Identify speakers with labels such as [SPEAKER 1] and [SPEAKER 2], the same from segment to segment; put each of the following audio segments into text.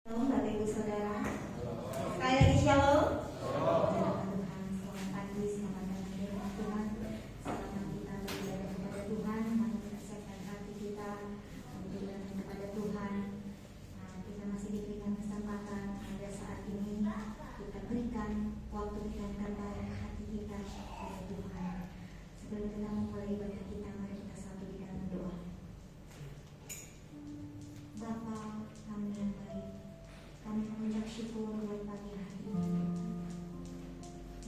[SPEAKER 1] Shalom Bapak Ibu Saudara. Sekali lagi shalom. Tuhan, selamat pagi, selamat datang di rumah Tuhan. Selamat kita beribadah kepada Tuhan, mari kita siapkan hati kita untuk beribadah kepada Tuhan. Kita masih diberikan kesempatan pada saat ini kita berikan waktu kita yang terbaik, hati kita kepada Tuhan. Sebelum kita memulai ibadah kita, mari kita satu di dalam doa. Bapa kami yang baik, kami mengucap syukur buat pagi hari ini.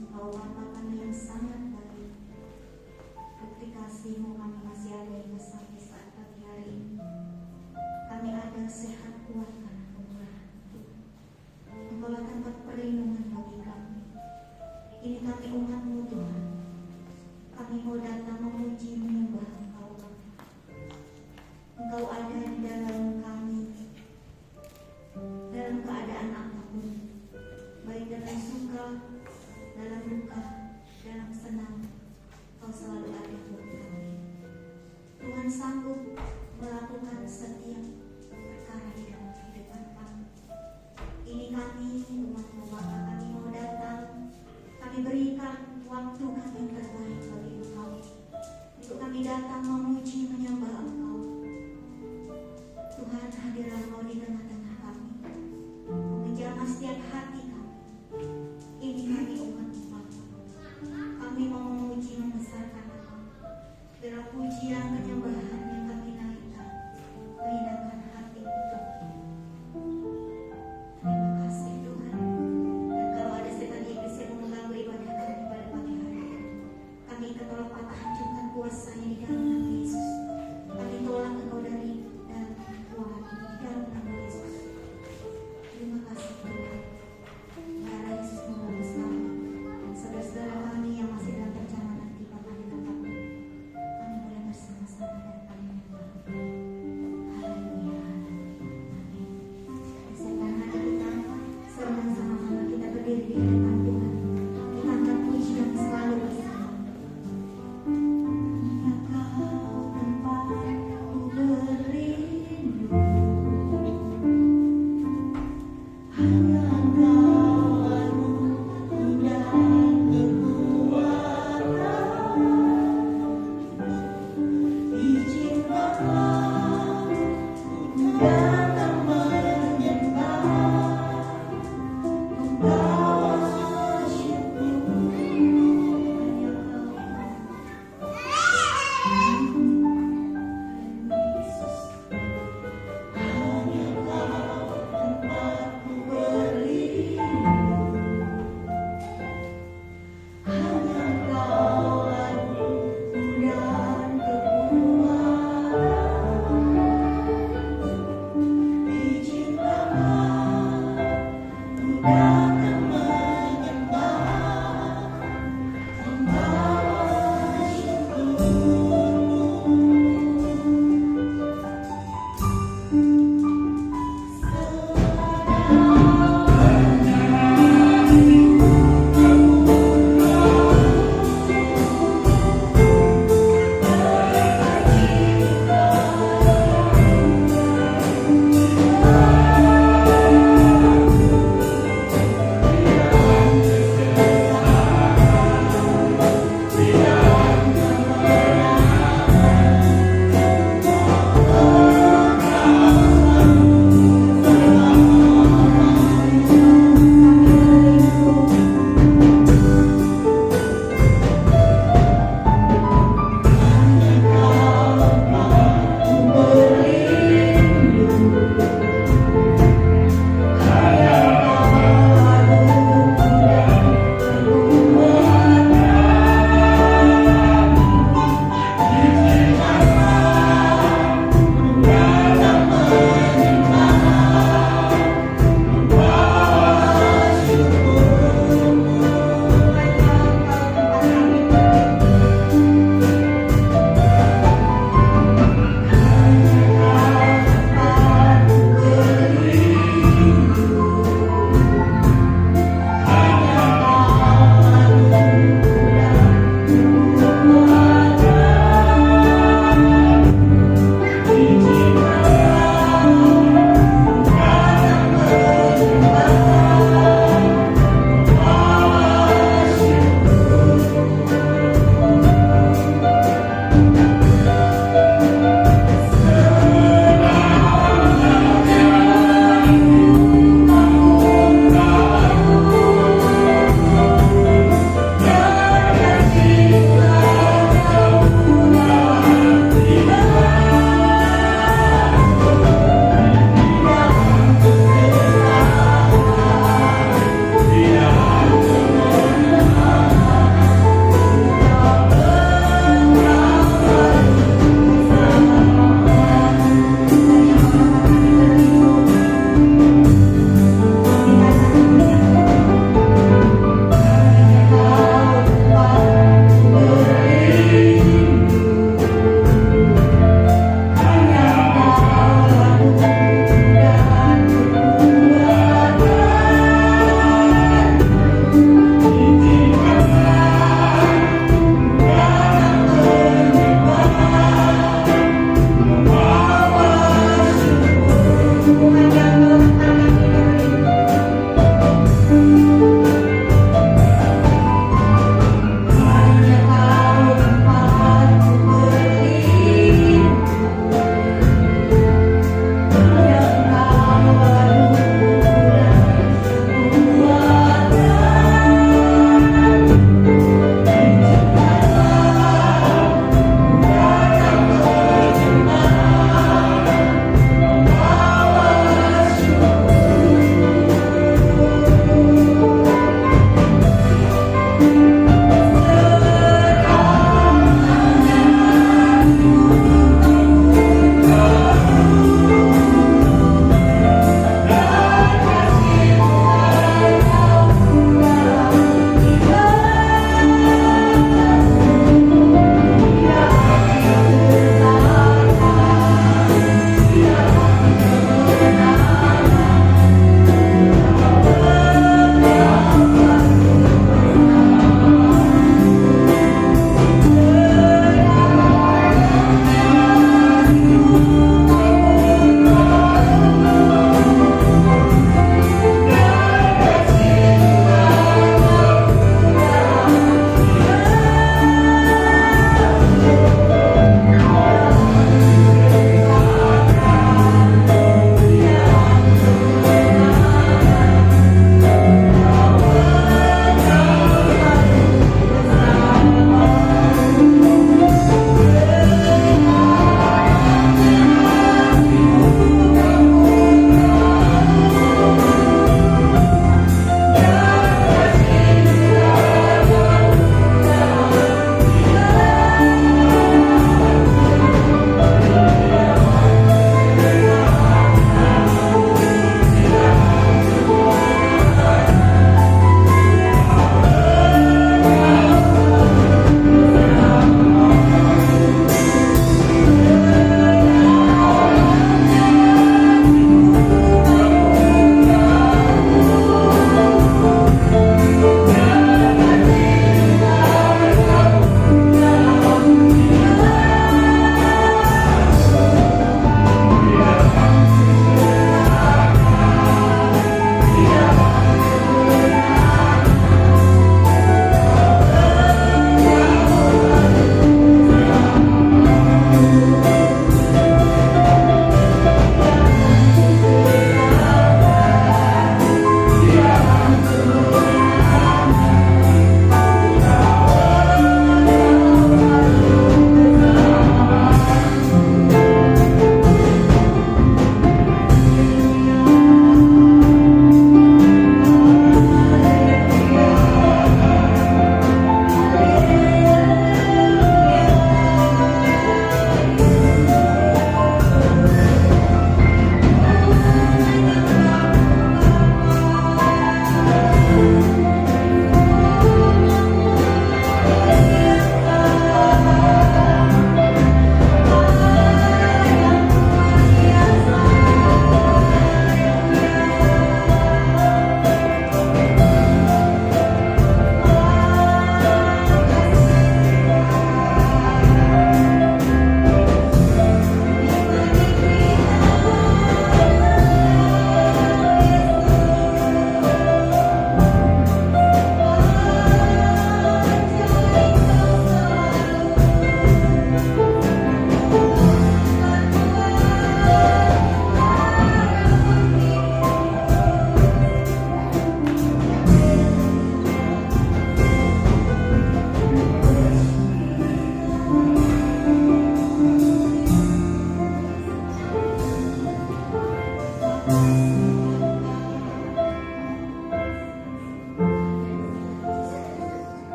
[SPEAKER 1] Engkau Bapa kami yang sangat baik. Bukti kasih-Mu kami masih ada hingga sampai saat pagi hari ini. Kami ada sehat kuat karena kemurahan Tuhan. Engkaulah tempat perlindungan bagi kami. Ini kami umat-Mu Tuhan. Kami mau datang memuji menyembah Engkau Bapa. Engkau ada di dalam kami, dalam keadaan apapun, baik dalam suka, dalam duka, dalam senang, Kau selalu ada buat kami. Tuhan sanggup melakukan setiap perkara di dalam kehidupan kami. Ini kami, umat-Mu Bapa, kami mau datang, kami berikan waktu kami yang terbaik bagi Engkau, untuk kami datang memuji menyembah Engkau. Tuhan, hadirlah Engkau di tengah-tengah kami, menjamah setiap hati kami. Ini kami umat-Mu Bapa, kami mau memuji membesarkan Engkau. Biarlah pujian penyembahan yang kami naikkan menyenangkan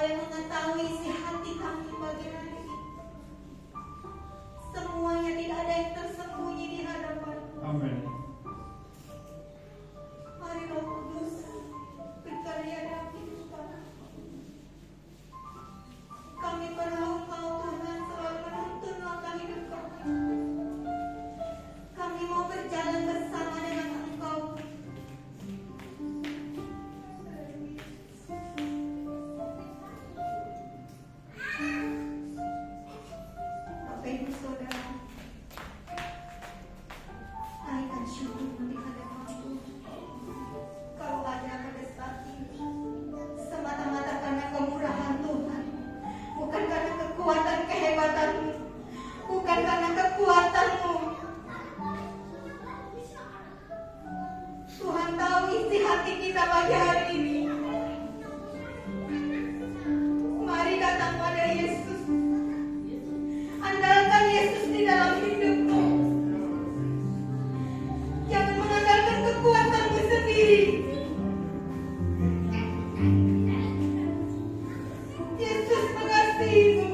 [SPEAKER 1] yang mengetahui isi hati kami pagi hari ini. Semuanya tidak ada yang tersembunyi di hadapan-Mu.
[SPEAKER 2] Amin.
[SPEAKER 1] Mari Roh Kudus berkarya dalam hidup kami. Kami berdoa Engkau Tuhan selalu menuntun langkah hidup kami. Kami mau berjalan bersama dengan Engkau. Bapak Ibu Saudara, naikkan syukur di hadapan-Mu. Kalau ada pada saat ini, semata-mata karena kemurahan Tuhan, bukan karena kekuatan kehebatan-Mu, bukan karena kekuatan-Mu. Tuhan tahu isi hati kita pagi hari ini. Mari datang pada Yesus. Andalkan Yesus di dalam hidupmu. Jangan mengandalkan kekuatanmu sendiri. Yesus mengasihimu.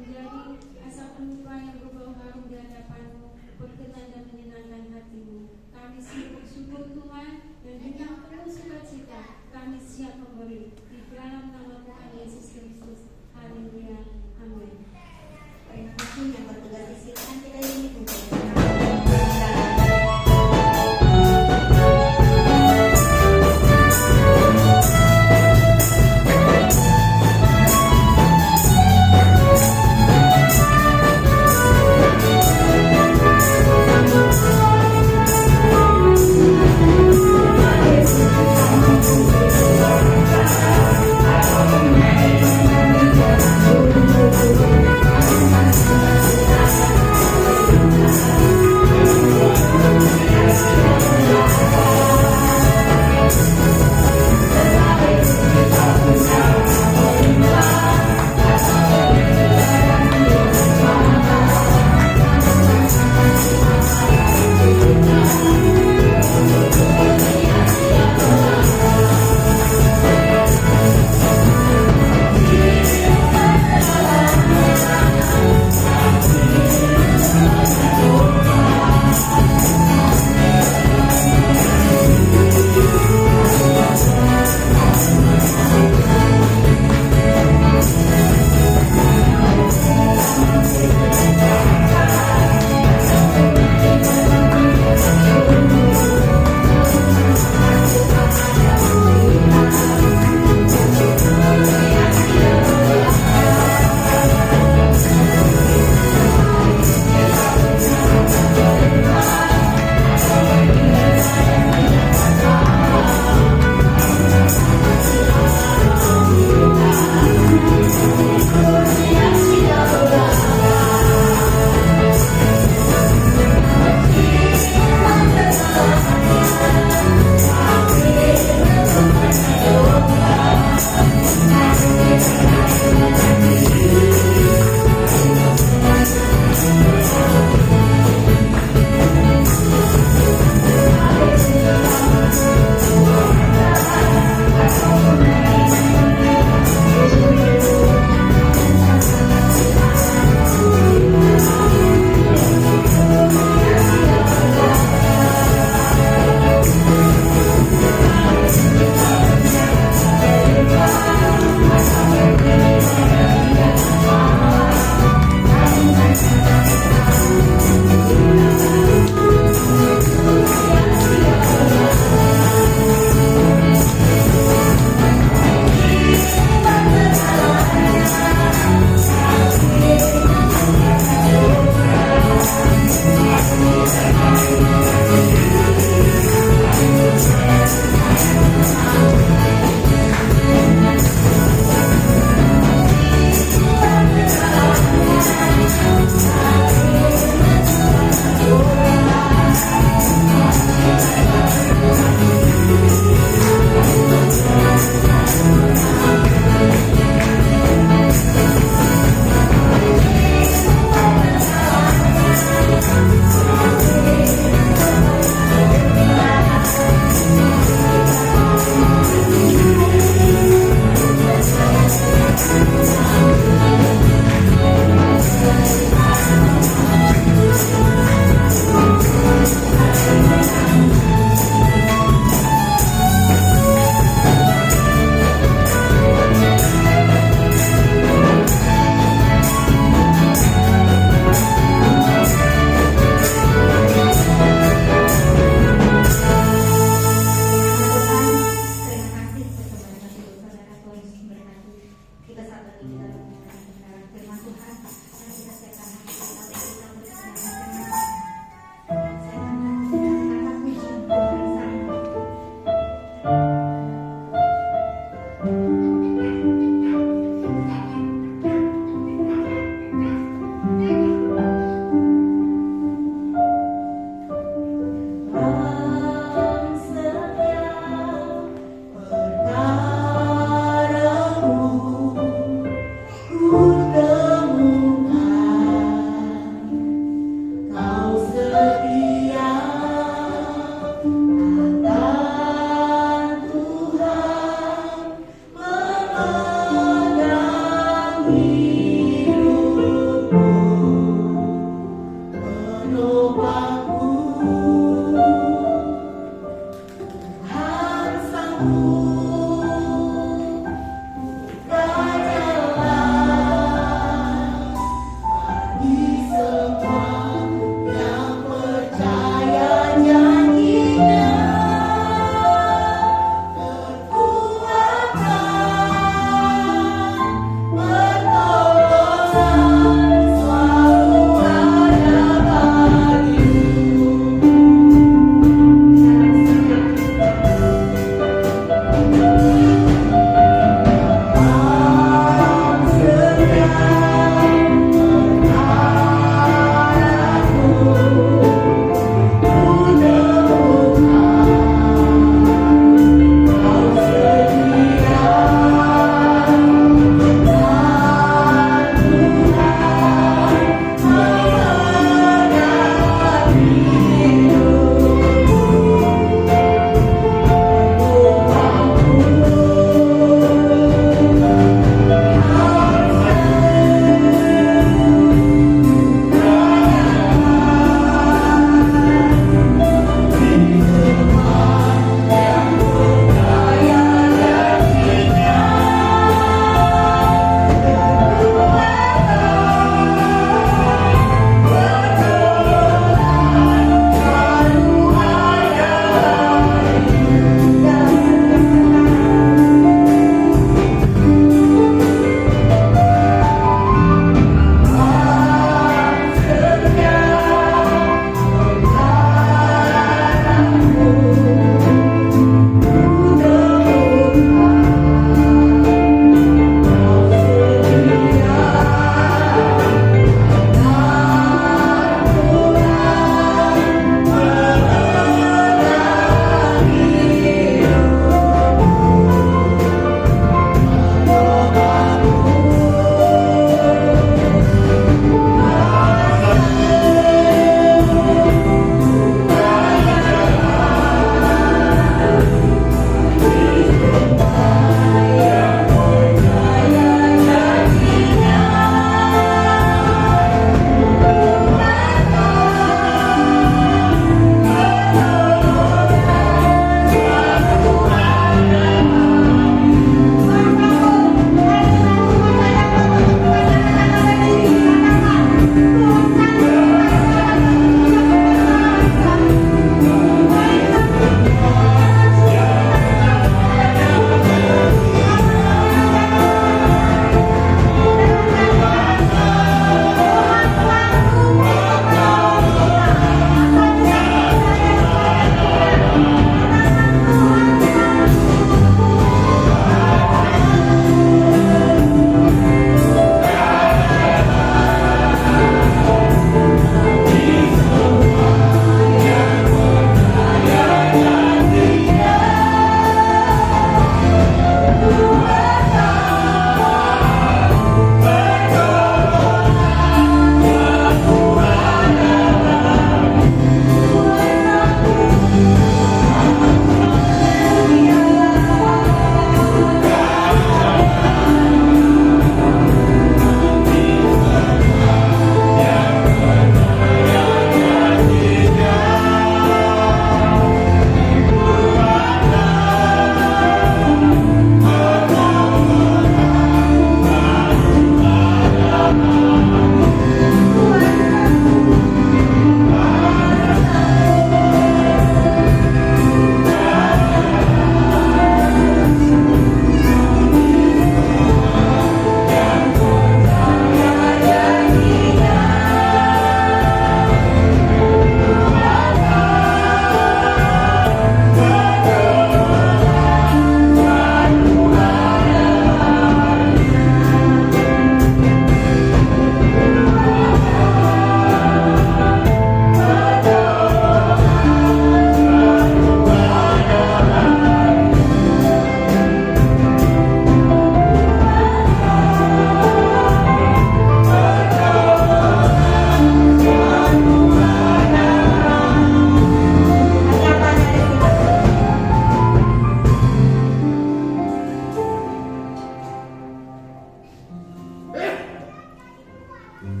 [SPEAKER 2] Puji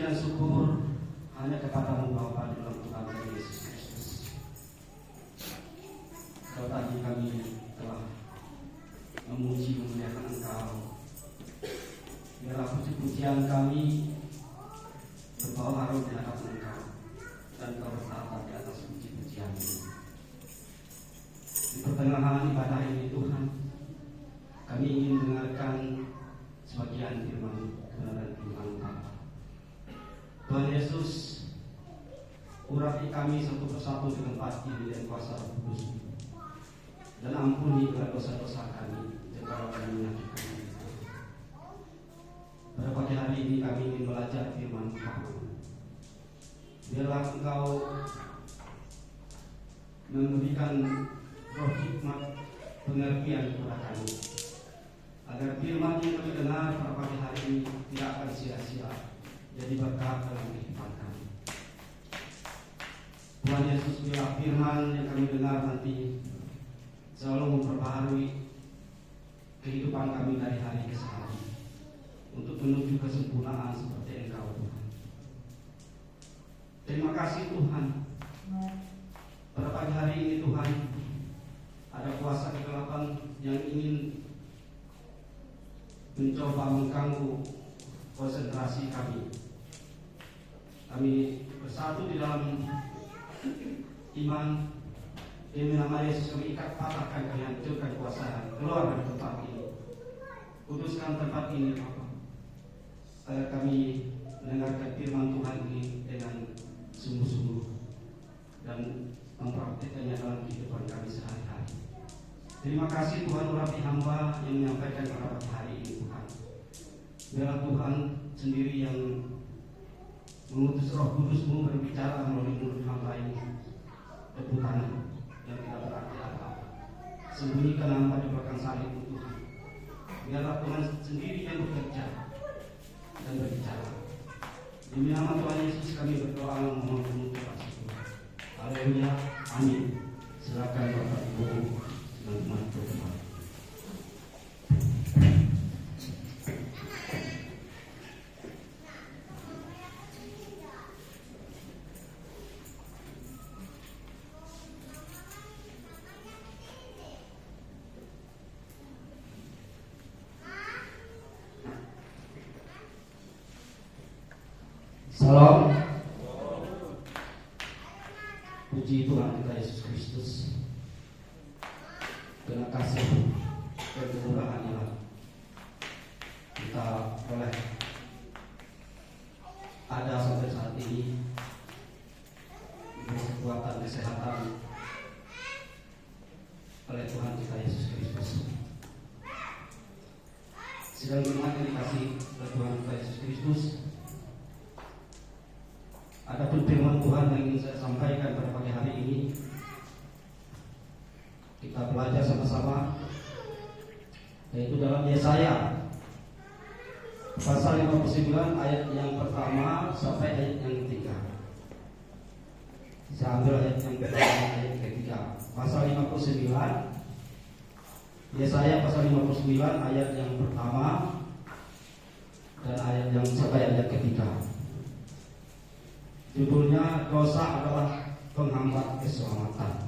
[SPEAKER 2] dan syukur hanya kepadamu Bapa di dalam Tuhan Yesus Kristus. Kalau tadi kami telah memuji memuliakan Engkau, biarlah puji-pujian kami berbau harum di hadapan Engkau, dan Engkau bertata di atas puji-pujian ini. Di pertengahan ibadah ini Tuhan, kami ingin mendengarkan sebagian firman kebenaran Tuhan Bapa. Tuhan Yesus, urapi kami satu persatu di tempat ini dan kuasa Roh Kudus, dan ampuni dosa-dosa kami jika kami menyakitkan Engkau. Pada pagi hari ini kami ingin belajar firman Tuhan. Biarlah Engkau memberikan roh hikmat pengertian kepada kami, agar firman yang kami dengar pada pagi hari ini tidak akan sia-sia, jadi berkat dalam kehidupan kami. Tuhan Yesus, biarlah firman yang kami dengar nanti selalu memperbaharui kehidupan kami dari hari ke hari, untuk menuju kesempurnaan seperti Engkau Tuhan. Terima kasih Tuhan. Pada pagi hari ini Tuhan, ada kuasa kegelapan yang ingin mencoba mengganggu konsentrasi kami. Kami bersatu di dalam iman. Demi nama Yesus kami ikat, patahkan, kami hancurkan kuasa, keluar dari tempat ini. Kuduskan tempat ini Bapa, agar kami mendengarkan firman Tuhan ini dengan sungguh-sungguh dan mempraktikkannya dalam kehidupan kami sehari-hari. Terima kasih Tuhan, urapi hamba yang menyampaikan pada hari ini Tuhan. Biarlah Tuhan sendiri yang mengutus Roh Kudus-Mu berbicara melalui mulut hamba ini. Tepuk tangan yang tidak berarti apa-apa. Sembunyikan hamba di belakang salib Tuhan. Biarlah Tuhan sendiri yang bekerja dan berbicara. Demi nama Tuhan Yesus kami berdoa memohon penutup Tuhan. Haleluya, amin. Silakan Bapak Ibu teman-teman berdoa. Salam. Puji Tuhan kita Yesus Kristus. Dengan kasih dan kemurahan-Nya kita boleh ada sampai saat ini, diberi kekuatan kesehatan oleh Tuhan kita Yesus Kristus. Sidang jemaat yang dikasihi oleh Tuhan kita Yesus Kristus, adapun firman Tuhan yang ingin saya sampaikan pada pagi hari ini, kita belajar sama-sama, yaitu dalam Yesaya pasal 59 ayat yang pertama sampai ayat yang ketiga. Saya ambil ayat yang pertama, ayat ketiga. Pasal 59, Yesaya pasal 59 ayat yang pertama dan ayat yang sampai ayat ketiga. Judulnya, dosa adalah penghambat keselamatan.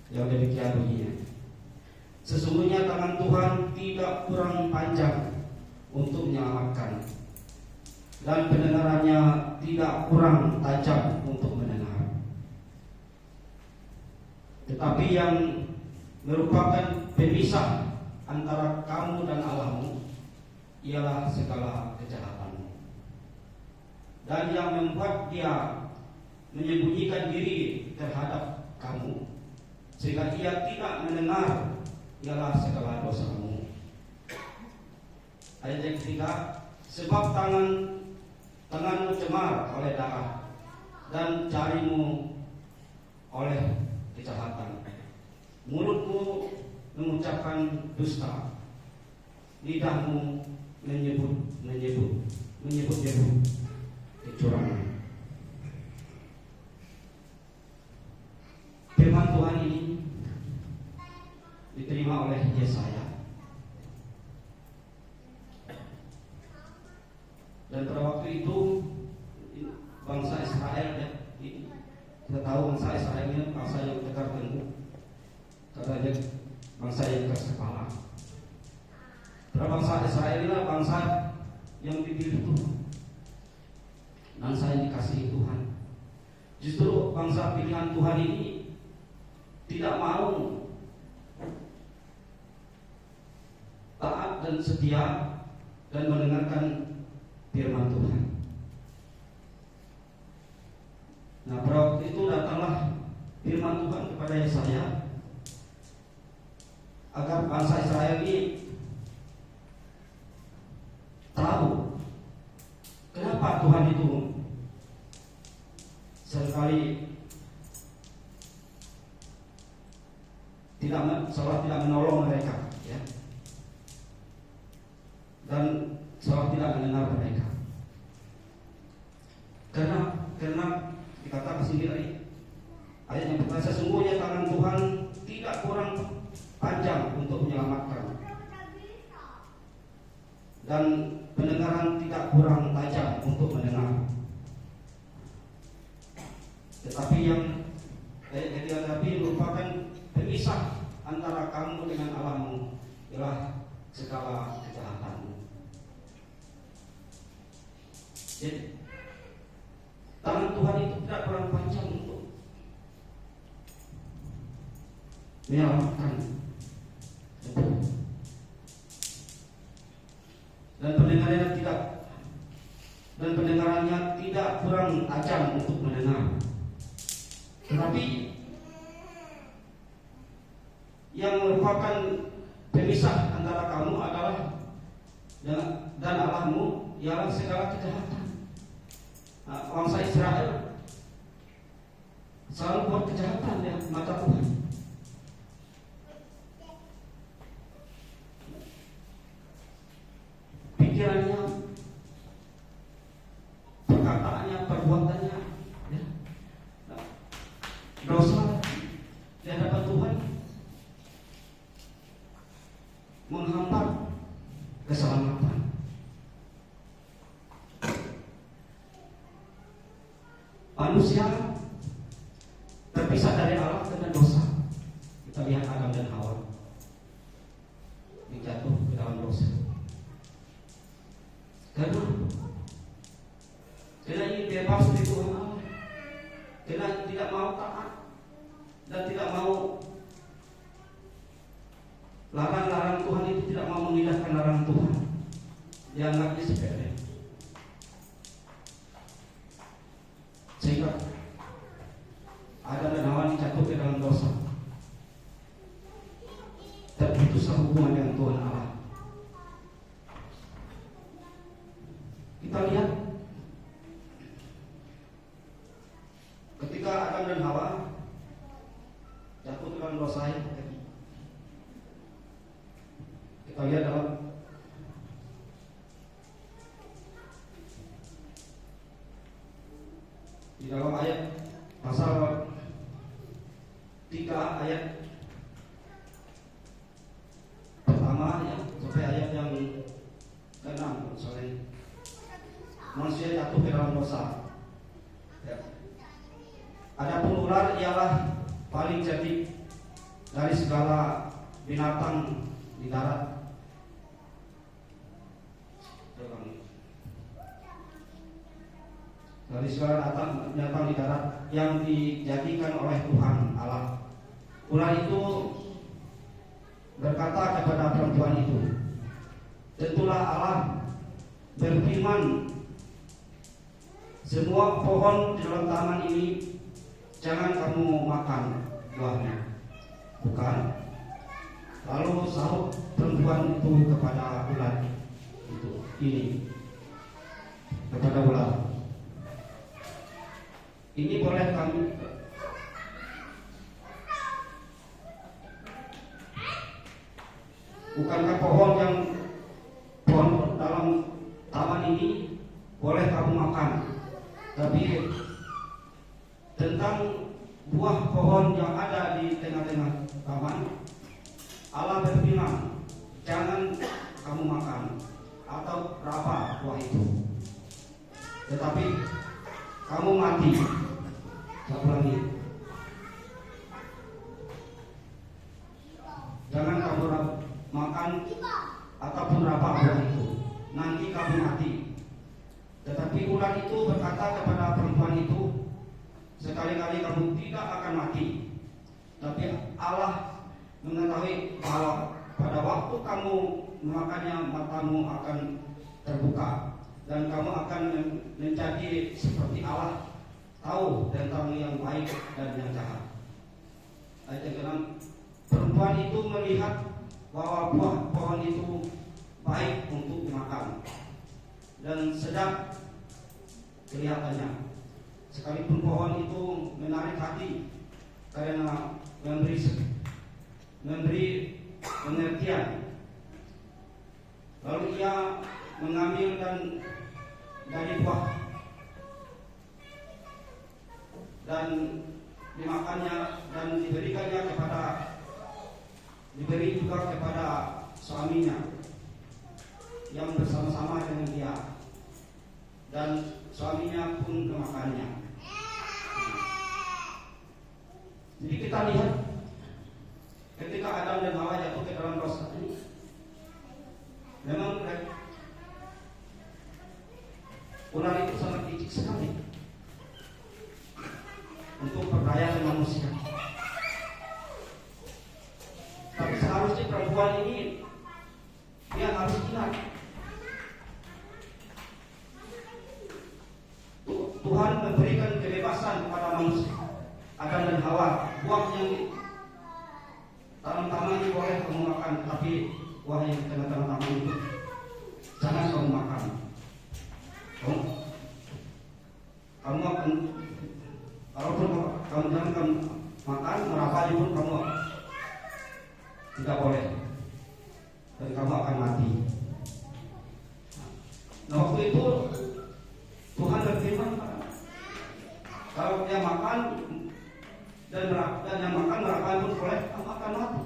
[SPEAKER 2] Yang demikian bunyinya, sesungguhnya tangan Tuhan tidak kurang panjang untuk menyelamatkan, dan pendengarannya tidak kurang tajam untuk mendengar. Tetapi yang merupakan pemisah antara kamu dan Allahmu ialah segala kejahatanmu, dan yang membuat dia menyembunyikan diri terhadap kamu sehingga ia tidak mendengar ialah segala dosamu. Ayat yang ketiga, sebab tanganmu cemar oleh darah dan jarimu oleh kejahatan. Mulutmu mengucapkan dusta, lidahmu menyebut kecurangan. Yesaya. Dan pada waktu itu bangsa Israel, ya, kita tahu bangsa Israel ini bangsa yang tegar tengguh, karena dia bangsa yang keras kepala. Karena bangsa Israel inilah bangsa yang dipilih Tuhan, bangsa yang dikasihi Tuhan. Justru bangsa pilihan Tuhan ini tidak mau taat dan setia dan mendengarkan firman Tuhan. Nah, pada waktu itu datanglah firman Tuhan kepada Yesaya agar bangsa Israel ini tahu kenapa Tuhan itu seringkali seolah tidak menolong mereka, ya, dan seolah tidak mendengar mereka. Karena dikatakan sendiri ayat yang pertama, sesungguhnya tangan Tuhan tidak kurang panjang untuk menyelamatkan, dan pendengaran tidak kurang tajam untuk mendengar. Tetapi merupakan pemisah antara kamu dengan Allahmu ialah segala kejahatanmu. Jadi tangan Tuhan itu tidak kurang panjang untuk menyelamatkan, dan pendengarannya tidak kurang tajam untuk mendengar. Tetapi yang merupakan pemisah antara kamu adalah dan Allahmu ialah segala kejahatan. Bangsa Israel selalu buat kejahatan di mata Tuhan. Pikirannya, perkataannya, perbuatannya, ya, dosa di hadapan Tuhan menghambat keselamatan. Manusia terpisah dari Allah dengan dosa. Kita lihat Adam dan Hawa dijatuh ke dalam dosa. Karena ini bebas dari Tuhan Allah, karena tidak mau taat dan tidak mau larang-larang Tuhan, itu tidak mau mengindahkan larang Tuhan, dianggapnya sepele. Sehingga Adam dan Hawa dijatuh ke dalam dosa, terputuslah hubungan dengan Tuhan Allah. Kita lihat ketika Adam dan Hawa jatuh ke dalam dosa, kita lihat di dalam ayat pasal 3 ayat pertama, ya, sampai ayat yang ke-6. Manusia jatuh ke dalam dosa, ya. Adapun ular ialah paling cerdik dari segala binatang di darat. Dari segala binatang di darat yang dijadikan oleh Tuhan Allah. Ular itu berkata kepada perempuan itu, tentulah Allah berfirman, semua pohon di dalam taman ini jangan kamu makan buahnya, bukan? Lalu sahut perempuan itu kepada ular ini kepada ular, ini boleh kami bukankah pohon dalam taman ini boleh kamu makan? Tapi tentang buah pohon yang ada di tengah-tengah taman, Allah berfirman, jangan kamu makan atau raba buah itu, tetapi kamu mati. Saya ulangi, jangan kamu makan ataupun raba buah itu, nanti kamu mati. Tetapi ular itu berkata kepada perempuan itu, sekali-kali kamu tidak akan mati. Tapi Allah mengetahui bahwa pada waktu kamu memakannya, matamu akan terbuka dan kamu akan menjadi seperti Allah, tahu tentang yang baik dan yang jahat. Ayat yang ke-6, perempuan itu melihat bahwa buah pohon itu baik untuk dimakan dan sedap kelihatannya, sekalipun pohon itu menarik hati karena memberi pengertian. Lalu ia mengambil dari buah dan dimakannya dan diberi juga kepada suaminya yang bersama-sama dengan dia, dan suaminya pun memakannya. Jadi kita lihat ketika Adam dan Hawa jatuh ke dalam dosa ini, memang ular itu sangat licik sekali untuk berdaya dengan manusia. Tapi seharusnya perempuan ini dia harus ingat Tuhan memberikan kebebasan kepada manusia, Adam dan Hawa. Buah yang taman-taman ini boleh kamu makan, tapi buah yang tengah-tengah taman itu jangan kamu makan. Kamu akan, kalaupun kamu jangan kamu makan, merapali pun kamu tidak boleh, dan kamu akan mati. Nah, waktu itu Tuhan berfirman, kalau dia makan dan yang makan merapali pun boleh, kamu akan mati.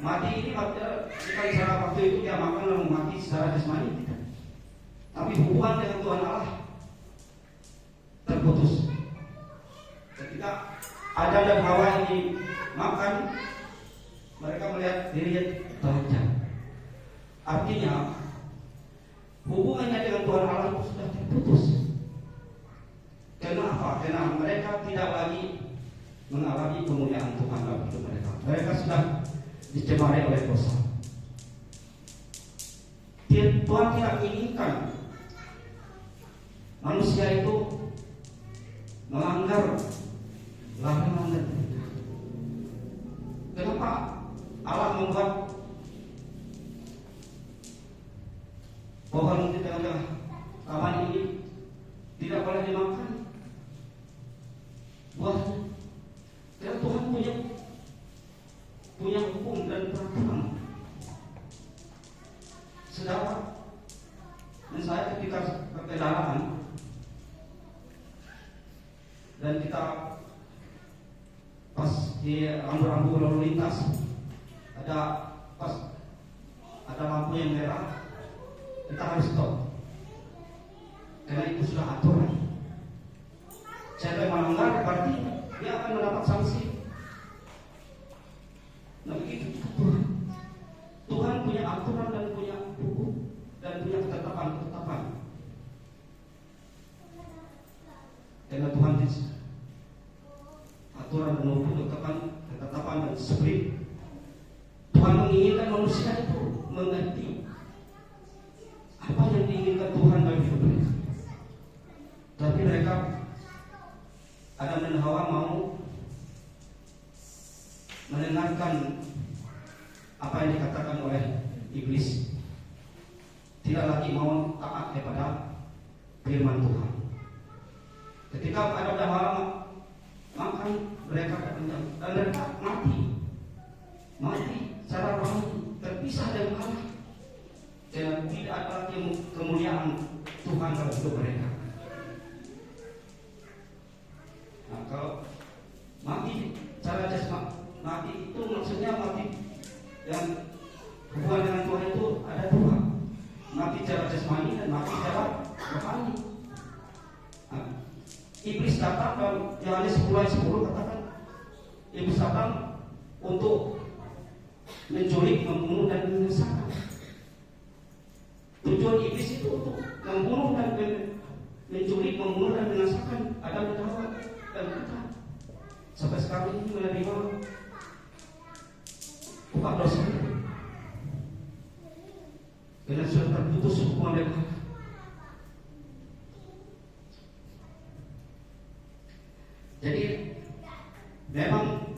[SPEAKER 2] Mati ini bukan secara waktu itu dia makan lalu mati secara jasmani, tapi hubungan dengan Tuhan Allah terputus. Ketika Adam dan Hawa ini makan, mereka melihat dirinya telanjang. Artinya hubungannya dengan Tuhan Allah itu sudah terputus. Kenapa? Karena mereka tidak lagi mengalami kemuliaan Tuhan dalam hidup mereka. Mereka sudah dicemari oleh dosa. Tuhan tidak inginkan manusia itu melanggar larangan. Kenapa Allah membuat pohon di tengah-tengah taman ini tidak boleh dimakan buahnya? Karena Tuhan punya hukum dan peraturan. Saudara dan saya ketika berkendaraan dan kita pas di rambu-rambu lalu lintas ada lampu yang merah, kita harus stop karena itu sudah aturan. Siapa yang melanggar berarti dia akan mendapat sanksi. Nah begitu Tuhan. Tuhan punya aturan dan punya hukum dan punya ketetapan. Karena Tuhan aturan dan hukum, ketetapan dan disiplin. Tuhan menginginkan manusia itu mengerti apa yang diinginkan Tuhan dalam hidup mereka. Tapi mereka, Adam dan Hawa, mau mendengarkan apa yang dikatakan oleh iblis, tidak lagi mau taat kepada firman Tuhan. Ketika Adam dan Hawa makan, mereka terpencang dan mereka mati secara rohani, terpisah dari Allah, dan tidak ada lagi kemuliaan Tuhan dalam hidup mereka. Nah, kalau mati secara jasmani, mati itu maksudnya mati iblis datang dalam Yohanes 10 ayat 10 katakan, iblis datang untuk menculik, membunuh dan membinasakan. Tujuan iblis itu untuk membunuh dan menculik, membunuh dan membinasakan Adam dan Hawa dan kita. Sampai sekarang ini menerima upah dosa karena sudah terputus hubungan dengan Allah. Jadi memang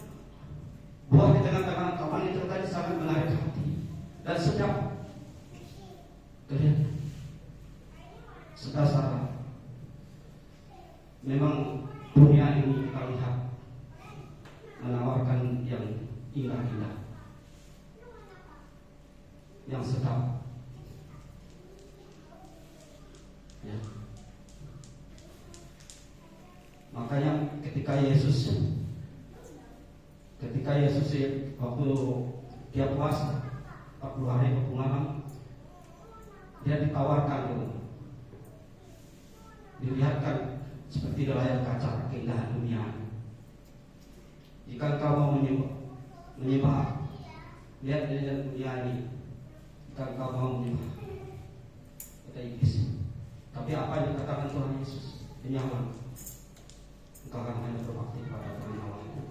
[SPEAKER 2] buah di tengah-tengah kawan itu tadi sangat menarik hati dan sedap kelihatan. Sedasar memang dunia ini kita lihat menawarkan yang indah-indah, yang sedap, ya. Makanya ketika Yesus waktu dia puasa 40 hari 40 malam, dia ditawarkan, dilihatkan seperti di layar kaca keindahan dunia. Jika kau mau menyembah, lihat dunia ini. Jika kau mau menyembah, kata iblis. Tapi apa yang dikatakan Tuhan Yesus? Ini aman. Engkau akan hanya berbakti kepada Tuhan Allah itu.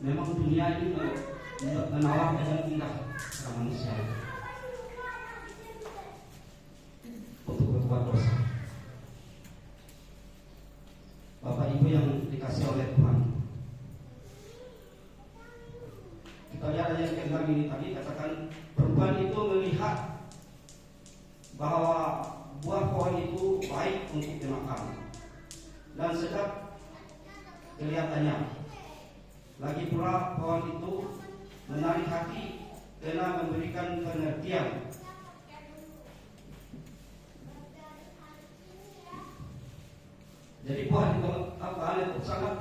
[SPEAKER 2] Memang dunia ini menawarkan yang indah kepada manusia untuk berbuat dosa. Bapak Ibu yang dikasih oleh Tuhan, kita lihat ayat yang ini tadi katakan perempuan itu melihat bahwa buah pohon itu baik untuk dimakan dan sedap kelihatannya. Lagi pula pohon itu menarik hati karena memberikan pengertian. Jadi pohon itu itu sangat,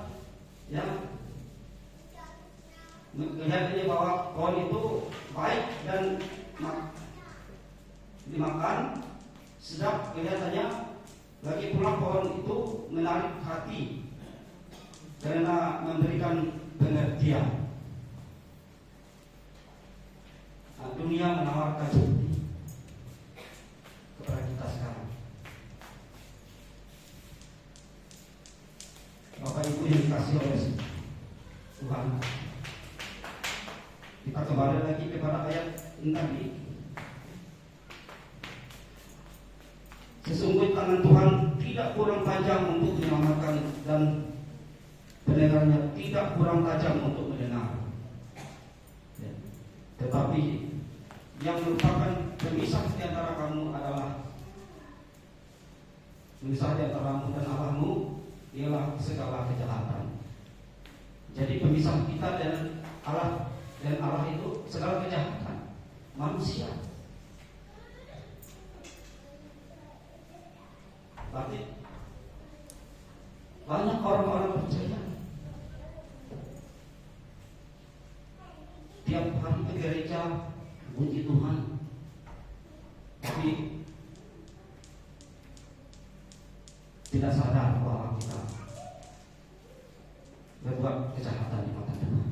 [SPEAKER 2] ya, kelihatannya bahwa pohon itu baik dan dimakan, sedap kelihatannya. Lagi pula pohon itu menarik hati karena memberikan pengertian. Nah, dunia menawarkan seperti kepada kita sekarang. Bapak Ibu yang dikasih oleh Tuhan, kita kembali lagi kepada ayat ini tadi. Sesungguhnya tangan Tuhan tidak kurang tajam untuk menyelamatkan dan pendengarnya tidak kurang tajam untuk mendengar. Ya. Tetapi yang merupakan pemisah di antara kamu adalah pemisah di antara kamu dan Allahmu ialah segala kejahatan. Jadi pemisah kita dan Allah itu segala kejahatan manusia. Berarti banyak orang-orang percaya tiap hari ke gereja puji Tuhan, tapi tidak sadar bahwa kita berbuat kejahatan di mata Tuhan,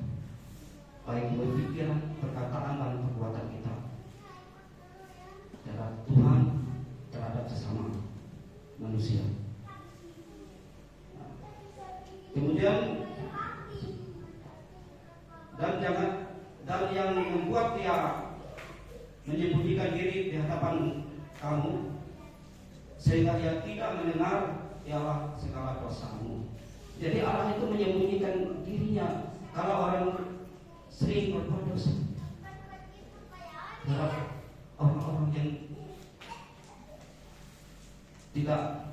[SPEAKER 2] baik berpikiran, perkataan dan perbuatan kita terhadap Tuhan, terhadap sesama manusia. Kemudian dan yang membuat dia menyembunyikan diri di hadapan kamu sehingga dia tidak mendengar ialah segala dosamu. Jadi Allah itu menyembunyikan dirinya kalau orang sering berbuat dosa. Orang-orang yang tidak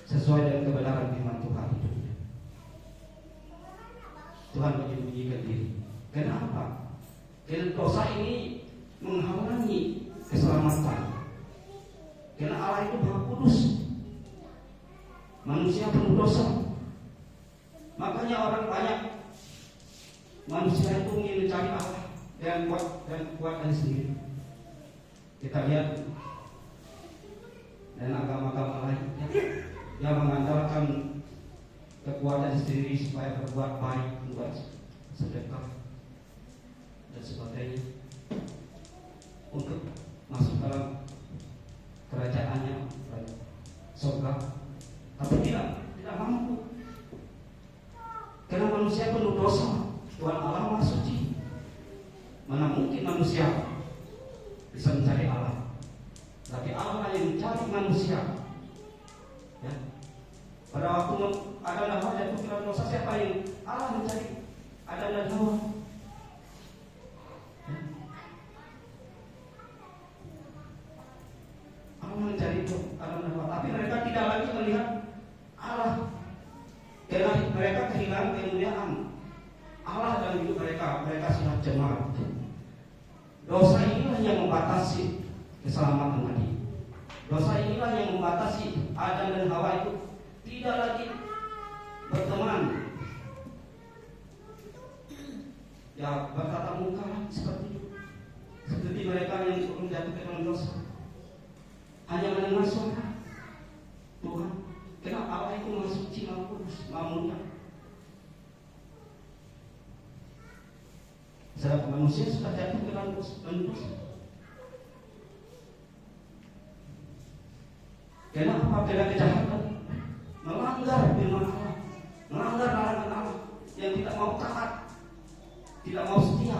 [SPEAKER 2] sesuai dengan kebenaran firman Tuhan hidupnya, Tuhan menyembunyikan diri. Kenapa? Karena dosa ini menghalangi keselamatan. Karena Allah itu Maha Kudus, manusia penuh dosa. Makanya orang banyak manusia itu ingin mencari Allah dan kuat dan sendiri. Kita lihat dan agama-agama lainnya yang mengandalkan kekuatan sendiri supaya berbuat baik, membuat sedekah dan sebagainya untuk masuk dalam kerajaannya surga, tapi tidak mampu karena manusia penuh dosa. Tuhan Allah Maha Suci, mana mungkin manusia bisa mencari Allah, tapi Allah yang mencari manusia. Ya. Pada waktu Adam dan Hawa jatuh ke dalam dosa, siapa yang Allah mencari? Adam dan Hawa. Ya. Allah mencari itu Adam dan Hawa, tapi mereka tidak lagi melihat Allah. Karena mereka kehilangan kemuliaan Allah dalam hidup mereka. Mereka sudah cemar. Dosa inilah yang membatasi keselamatan tadi. Dosa inilah yang membatasi Adam dan Hawa itu tidak lagi berteman, ya bertatap muka seperti mereka yang belum jatuh ke dalam dosa, hanya mendengar suara Tuhan. Kenapa Allah itu Maha Suci, Maha Kudus, Maha Mulia. Sedangkan manusia sudah jatuh ke dalam dosa. Kenapa? Karena kejahatan, melanggar firman Allah, melanggar larangan Allah, yang tidak mau taat, tidak mau setia.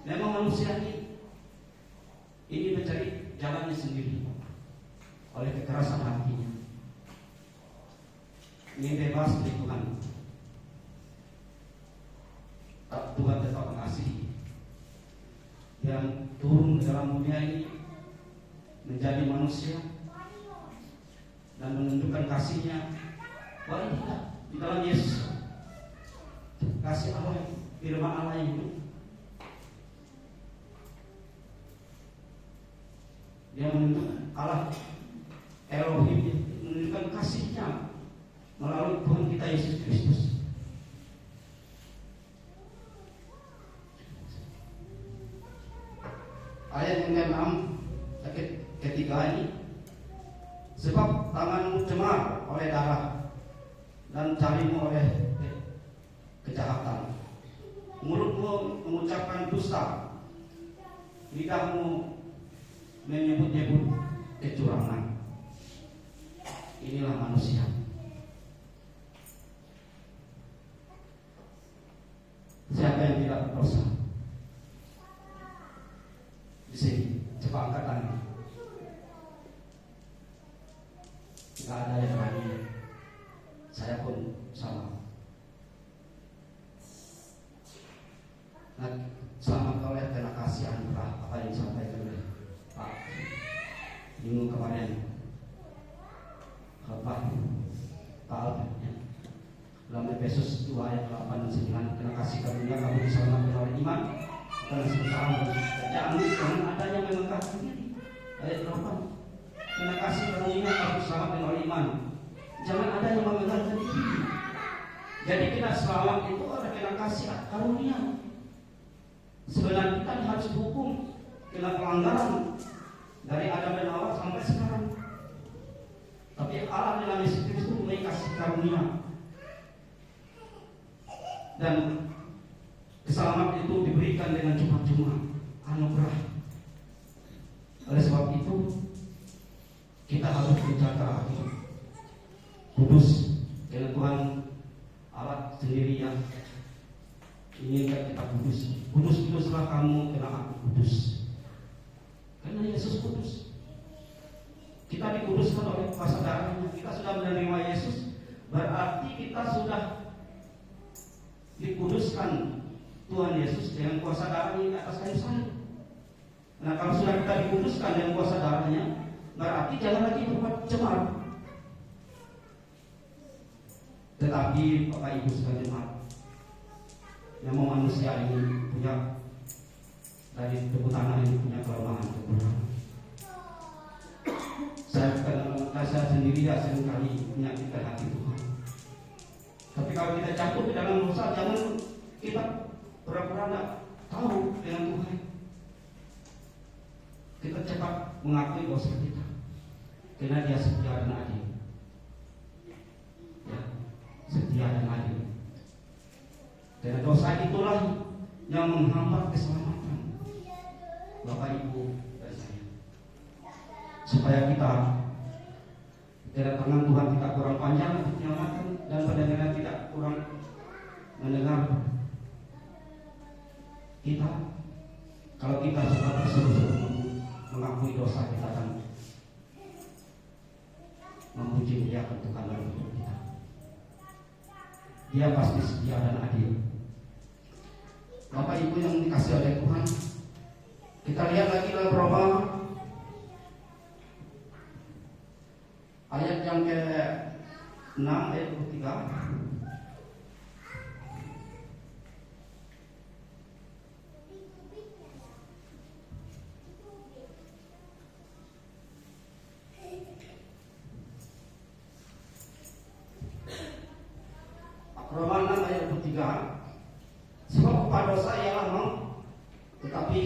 [SPEAKER 2] Memang manusia ini mencari jalannya sendiri oleh kekerasan hatinya. Ingin bebas dari Tuhan, Tuhan tetap mengasihi, yang turun ke dalam dunia ini menjadi manusia dan menunjukkan kasihnya. Paling tidak di dalam Yesus, kasih Allah, firman Allah yang hidup. Dia menunjukkan Allah Elohim, menunjukkan kasihnya melalui Tuhan kita Yesus Kristus. Ayat yang ke-6 ketiga ini, sebab tanganmu cemar oleh darah dan jarimu oleh kejahatan, mulutmu mengucapkan dusta, lidahmu menyebut-nyebut kecurangan. Inilah manusia. Siapa yang tidak berdosa? Di sini, coba angkat tangan. Tidak ada yang lain. Saya pun sama. Nah, selamat kau lihat, terima kasih anugerah apa yang disampaikan oleh Pak minggu kemarin, Pak Albert, ya. Dalam Efesus 2 ayat 8 dan 9, terima kasih karunia kamu diselamatkan oleh iman karena sesuatu kerjaan dengan adanya memegahkan diri. Ayat 8, terima kasih karunia kamu diselamatkan oleh iman, jangan ada yang memegahkan diri. Jadi kita selamat itu oleh terima kasih karunia. Sebenarnya kita harus dihukum karena pelanggaran dari Adam dan Hawa sampai sekarang. Tapi Allah dalam Yesus Kristus memberi kasih karunia, dan keselamatan itu diberikan dengan cuma-cuma anugerah. Oleh sebab itu kita harus menjaga hati kudus, karena Tuhan Allah sendiri yang inginkan kita kudus. Kuduslah kamu karena aku kudus. Karena Yesus kudus. Kita dikuduskan oleh kuasa darahnya. Kita sudah menerima Yesus, berarti kita sudah dikuduskan Tuhan Yesus dengan kuasa darahnya di atas kayu salib. Nah, kalau sudah kita dikuduskan dengan kuasa darahnya, berarti jangan lagi berbuat cemar. Tetapi Bapak Ibu sekalian jemaat, memang manusia ini punya, dari tubuh tanah ini punya kelemahan kekurangan. Saya sendiri ya seringkali menyakitkan hati Tuhan. Tapi kalau kita jatuh ke dalam dosa, jangan kita pura-pura tidak tahu dengan Tuhan. kita cepat mengakui dosa kita, karena Dia setia dan adil. Ya, setia dan adil. Karena dosa itulah yang menghambat keselamatan Bapak Ibu dan saya. Supaya kita, karena tangan Tuhan tidak kurang panjang untuk menyelamatkan, dan pendengaran tidak kurang mendengar kita. Kalau kita sudah bersungguh-sungguh mengakui dosa kita dan memuji muliakan Tuhan dalam hidup kita, Dia pasti setia dan adil. Bapak Ibu yang dikasihi oleh Tuhan, kita lihat lagi dalam Roma ayat yang ke-6 ayat 23. Roma 6 ayat 23. Sebab upah dosa ialah maut, tetapi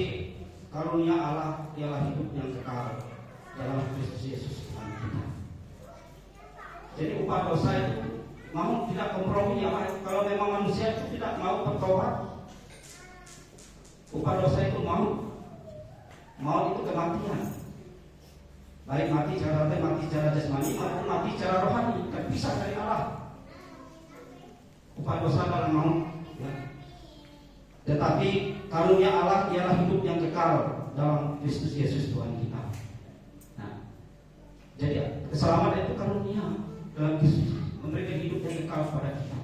[SPEAKER 2] karunia Allah ialah hidup yang kekal dalam Kristus Yesus Tuhan kita. Jadi upah dosa itu mau tidak kompromi ya. Kalau memang manusia itu tidak mau bertobat, upah dosa itu mau itu kematian. Baik mati secara jasmani maupun mati secara rohani, terpisah dari Allah. Upah dosa adalah maut, ya. Tetapi karunia Allah ialah hidup yang kekal dalam Kristus Yesus Tuhan kita. Nah, jadi keselamatan itu karunia dalam Kristus, memberikan hidup yang kekal pada kita.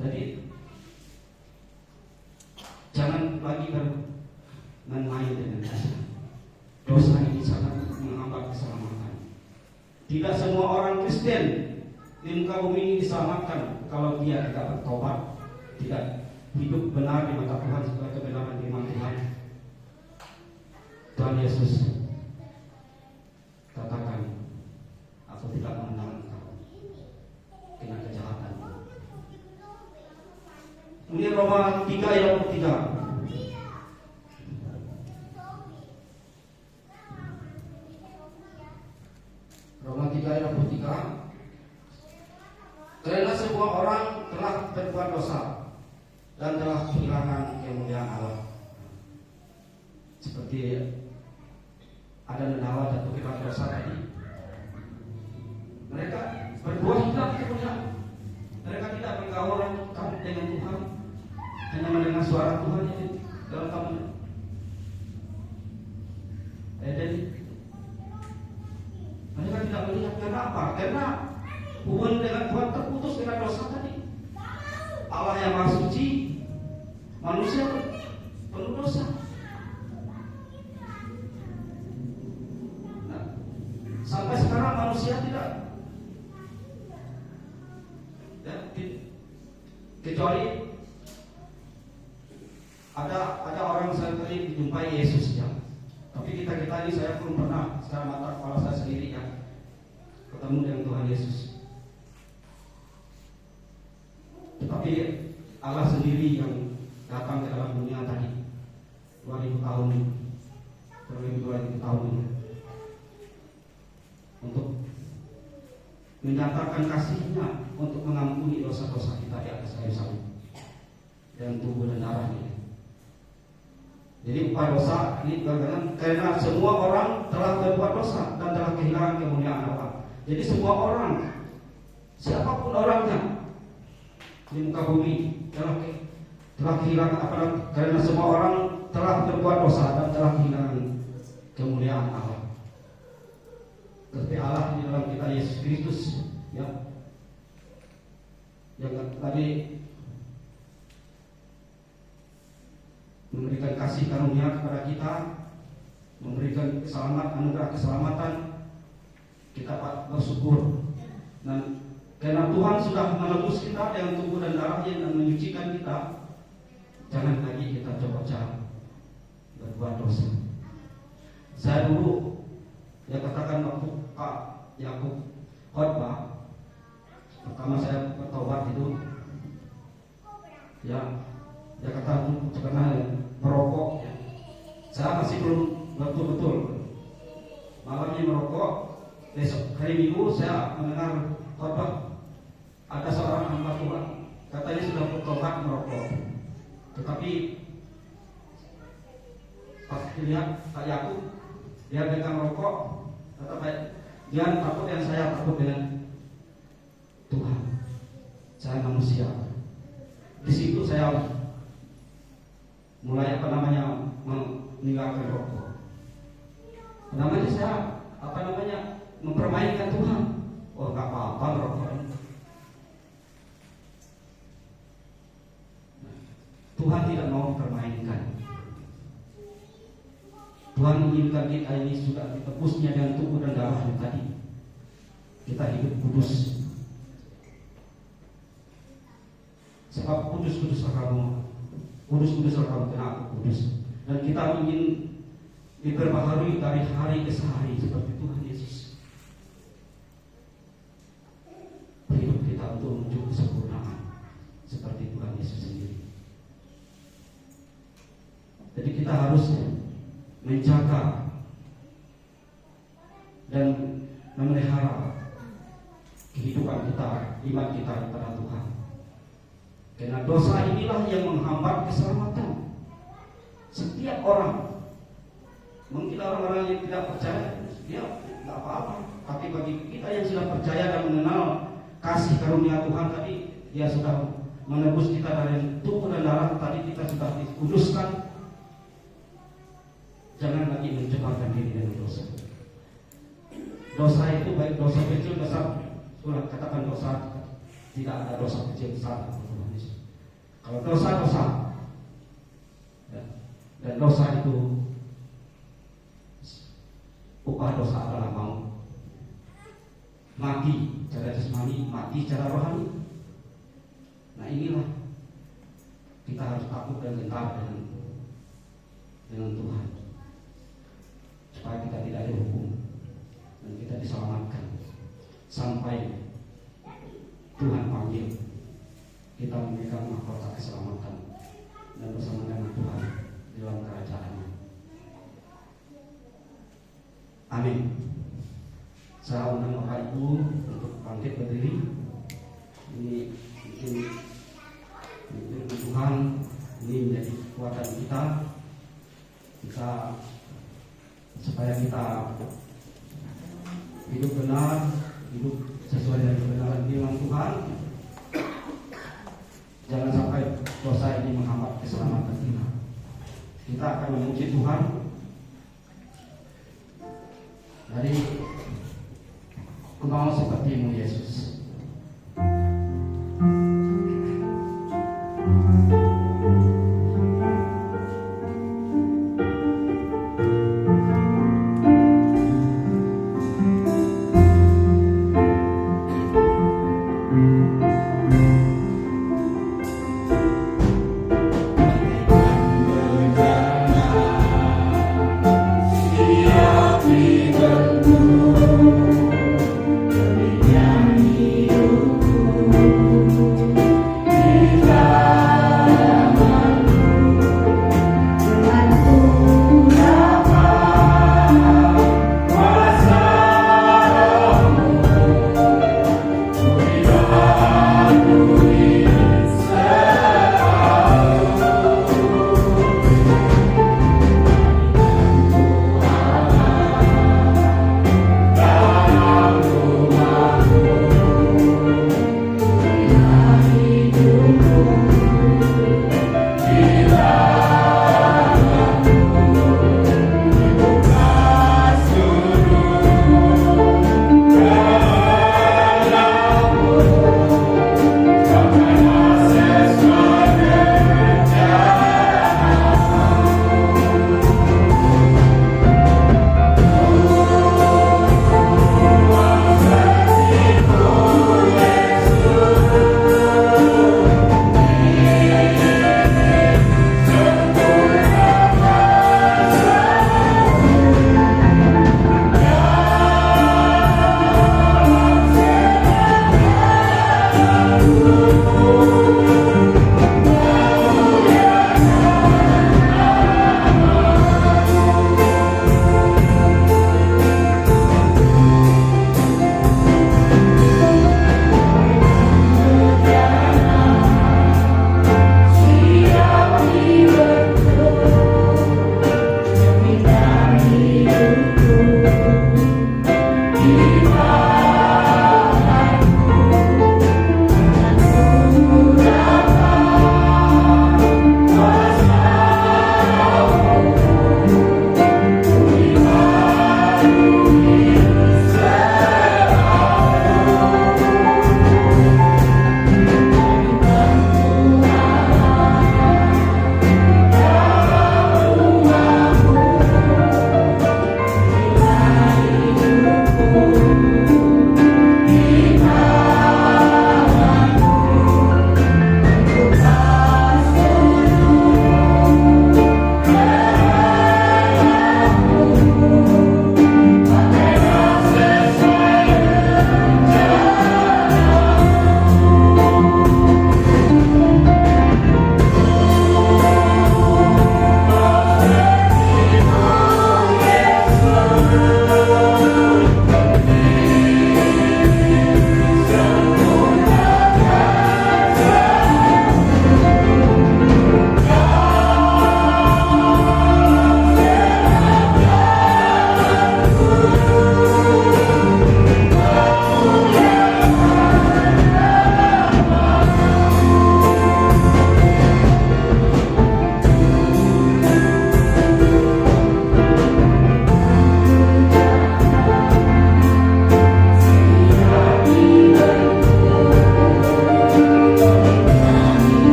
[SPEAKER 2] Jadi jangan lagi bermain dengan dosa. Dosa ini sangat menghambat keselamatan. Tidak semua orang Kristen di muka bumi ini diselamatkan kalau dia tidak bertobat, tidak hidup benar di mata Tuhan sesuai kebenaran iman Tuhan. Tuhan Yesus katakan, aku tidak mengenal engkau dengan kejahatan. Ini Roma 3 ayat 23. Roma 3 ayat 23. Karena semua orang telah berbuat dosa dan telah kehilangan kemuliaan Allah. Seperti ada Ninawa jatuh ke dalam dosa tadi. Mereka berdua hilang kemuliaan. Mereka tidak bergaul dengan Tuhan, hanya mendengar suara Tuhan itu dalam taman Eden. Mereka tidak melihat kenapa? Karena hubungan dengan Tuhan terputus dengan dosa tadi. Allah yang Maha Suci, manusia penuh dosa. Nah, sampai sekarang manusia tidak, ya, kecuali ada orang sekali dijumpai Yesus ya. Tapi kita ini saya belum pernah secara mata kepala saya sendiri ya ketemu dengan Tuhan Yesus. Tetapi Allah sendiri yang datang ke dalam dunia tadi 2000 tahun, lebih 2000 tahun ini, untuk menyatakan kasih-Nya untuk mengampuni dosa-dosa kita di atas kayu salib dan tubuh dan darahnya. Jadi upah dosa ini karena semua orang telah berbuat dosa dan telah kehilangan kemuliaan Allah. Jadi semua orang, siapapun orangnya di muka bumi telah kehilangan karena semua orang telah berbuat dosa dan telah kehilangan kemuliaan Allah. Tetapi Allah di dalam kita Yesus Kristus ya, yang tadi memberikan kasih karunia kepada kita, memberikan anugerah keselamatan, kita bersyukur. Dan karena Tuhan sudah menebus kita dengan tubuh dan darahnya dan menyucikan kita, jangan lagi kita coba-coba berbuat dosa. Saya dulu ya katakan waktu Pak Yakub khotbah pertama saya bertobat itu, ya katakan pernah merokok ya. Saya masih belum betul-betul malamnya merokok. Besok hari Minggu saya mendengar khotbah ada seorang hamba Tuhan katanya sudah bertobat merokok, tetapi pas dilihat Pak Yakub dia pegang rokok, tetapi dia takut yang saya takut dengan Tuhan, saya manusia. Di situ saya mulai meninggalkan rokok. Saya mempermainkan Tuhan. Oh, nggak apa-apa merokok. Tuhan tidak mau dipermainkan. Tuhan menginginkan kita ini sudah ditebusnya dengan tubuh dan darah yang tadi. Kita hidup kudus. Sebab kudus-kuduslah kamu. Kudus-kuduslah kamu karena aku kudus. Dan kita ingin diperbaharui dari hari ke hari seperti Tuhan Yesus. Hidup kita untuk menuju kesempurnaan seperti Tuhan Yesus sendiri. Jadi kita harus menjaga dan memelihara kehidupan kita, iman kita kepada Tuhan. Karena dosa inilah yang menghambat keselamatan setiap orang. Mungkin orang-orang yang tidak percaya, dia tidak apa-apa. Tapi bagi kita yang sudah percaya dan mengenal kasih karunia Tuhan tadi, dia sudah menebus kita dari tubuh dan darah. Tadi kita sudah dikuduskan. Jangan lagi mencemarkan diri dengan dosa. Dosa itu baik dosa kecil, dosa sudah katakan dosa, tidak ada dosa kecil besar. Kalau dosa dan dosa itu upah dosa adalah maut, mati secara jasmani, mati secara rohani. Nah inilah kita harus takut dan gentar dengan Tuhan, supaya kita tidak dihukum dan kita diselamatkan sampai Tuhan panggil kita memegang mahkota keselamatan dan bersama dengan Tuhan di dalam kerajaan-Nya. Amin. Saya undang Bapak Ibu untuk bangkit berdiri. Ini Tuhan, ini menjadi kekuatan kita supaya kita hidup benar, hidup sesuai dengan kebenaran firman Tuhan. Jangan sampai dosa ini menghambat keselamatan kita. Kita akan memuji Tuhan dari mau seperti-Mu Yesus.
[SPEAKER 3] Nyanyi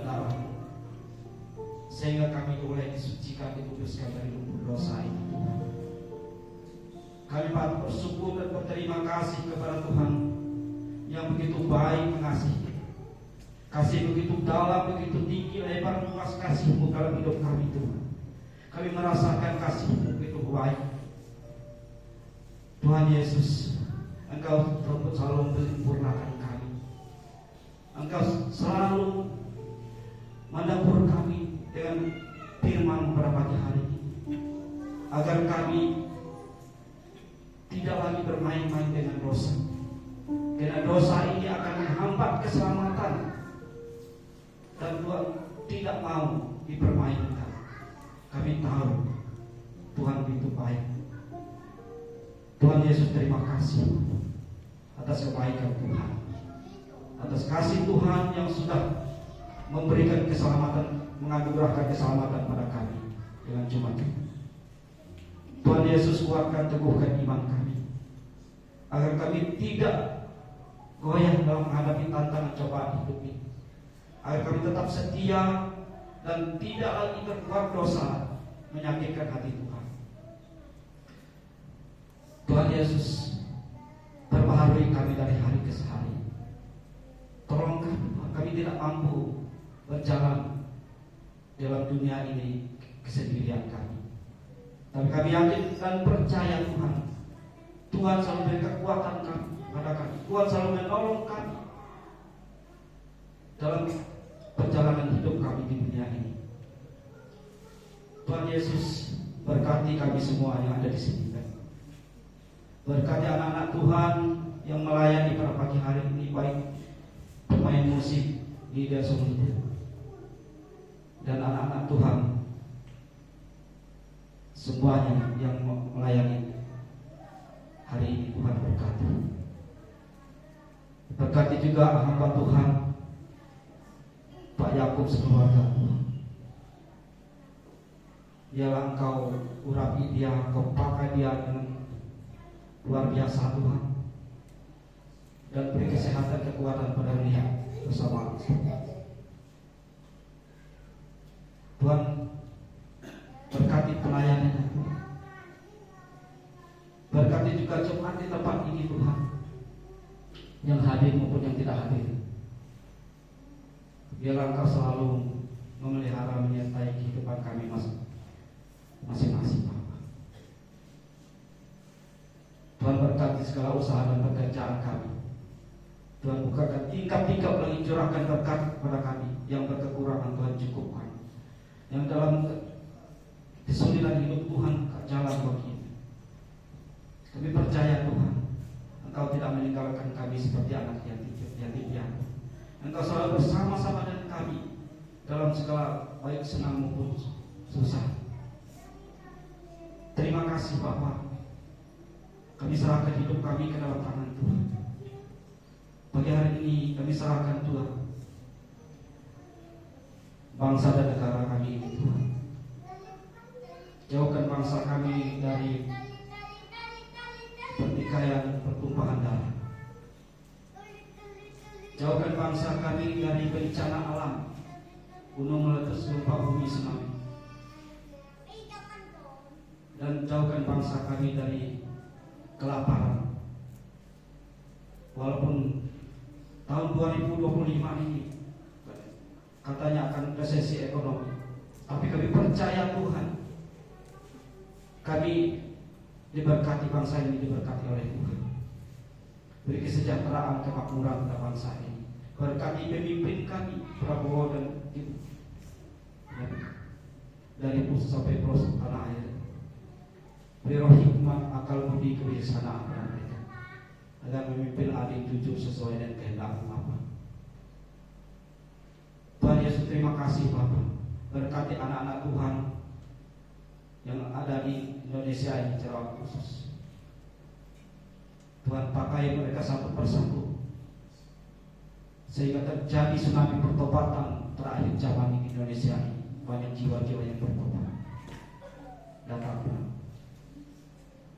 [SPEAKER 2] dan darah-Mu, sehingga kami boleh disucikan, dikuduskan dari lumpur dosa ini, Tuhan. Kami patut bersyukur dan berterima kasih kepada Tuhan yang begitu baik mengasihi. Kasih begitu dalam, begitu tinggi, lebar, luas kasih-Mu dalam hidup kami, Tuhan. Kami merasakan kasih-Mu begitu baik. Tuhan Yesus, Engkau selalu menyempurnakan kami. Engkau selalu menegur kami dengan firman pada pagi hari ini, agar kami tidak lagi bermain-main dengan dosa. Karena dosa ini akan menghambat keselamatan, dan Tuhan tidak mau dipermainkan. Kami tahu Tuhan begitu baik. Tuhan Yesus, terima kasih atas kebaikan Tuhan, atas kasih Tuhan yang sudah memberikan keselamatan, menganugerahkan keselamatan pada kami dengan cuma-cuma. Tuhan Yesus, kuatkan, teguhkan iman kami, agar kami tidak goyah dalam menghadapi tantangan cobaan hidup ini, agar kami tetap setia dan tidak lagi berbuat dosa menyakitkan hati Tuhan. Tuhan Yesus, perbaharui kami dari hari ke hari. Tolong kami tidak mampu berjalan dalam dunia ini kesendirian kami. Tapi kami yakin dan percaya Tuhan, Tuhan selalu beri kekuatan kami pada kami. Tuhan selalu menolong kami dalam perjalanan hidup kami di dunia ini. Tuhan Yesus, berkati kami semua yang ada di sini. Berkati anak-anak Tuhan yang melayani pada pagi hari ini, baik pemain musik, leader leader, dan anak-anak Tuhan semuanya yang melayani hari ini. Tuhan berkati. Berkati juga hamba Tuhan Pak Yakub sekeluarga. Biarlah Engkau urapi dia, Engkau pakai dia dengan luar biasa Tuhan, dan beri kesehatan, kekuatan pada dia bersama Tuhan. Berkati pelayanannya Tuhan. Berkati juga jemaat di tempat ini Tuhan, yang hadir maupun yang tidak hadir. Biarlah Engkau selalu memelihara, menyertai kehidupan kami masing-masing Bapa. Tuhan, berkati segala usaha dan pekerjaan kami. Tuhan, bukakan tingkap-tingkap lagi, curahkan berkat kepada kami. Yang berkekurangan Tuhan cukupkan. Yang dalam kesulitan hidup Tuhan jalan bagi. Kami percaya Tuhan, Engkau tidak meninggalkan kami seperti anak yatim piatu. Engkau selalu bersama-sama dengan kami dalam segala baik senang maupun susah. Terima kasih Bapa. Kami serahkan hidup kami ke dalam tangan Tuhan. Pagi hari ini kami serahkan Tuhan bangsa dan negara kami ini Tuhan. Jauhkan bangsa kami dari pertikaian, pertumpahan darah. Jauhkan bangsa kami dari bencana alam, gunung meletus, gempa bumi, tsunami. Dan jauhkan bangsa kami dari kelaparan. Walaupun tahun 2025 ini katanya akan resesi ekonomi, tapi kami percaya Tuhan, kami diberkati, bangsa ini diberkati oleh Tuhan. Beri kesejahteraan, kemakmuran pada bangsa ini. Berkati pemimpin kami, Prabowo dan Ibu, dari pusat sampai pelosok tanah air. Beri roh hikmat, akal budi, kebijaksanaan pada mereka, agar memimpin adil, jujur, sesuai dengan kehendak Bapa. Tuhan Yesus, terima kasih Bapa. Berkati anak-anak Tuhan yang ada di Indonesia ini secara khusus. Tuhan, pakai mereka satu persatu, sehingga terjadi tsunami pertobatan terakhir zaman di Indonesia ini. Banyak jiwa-jiwa yang bertobat datang Tuhan.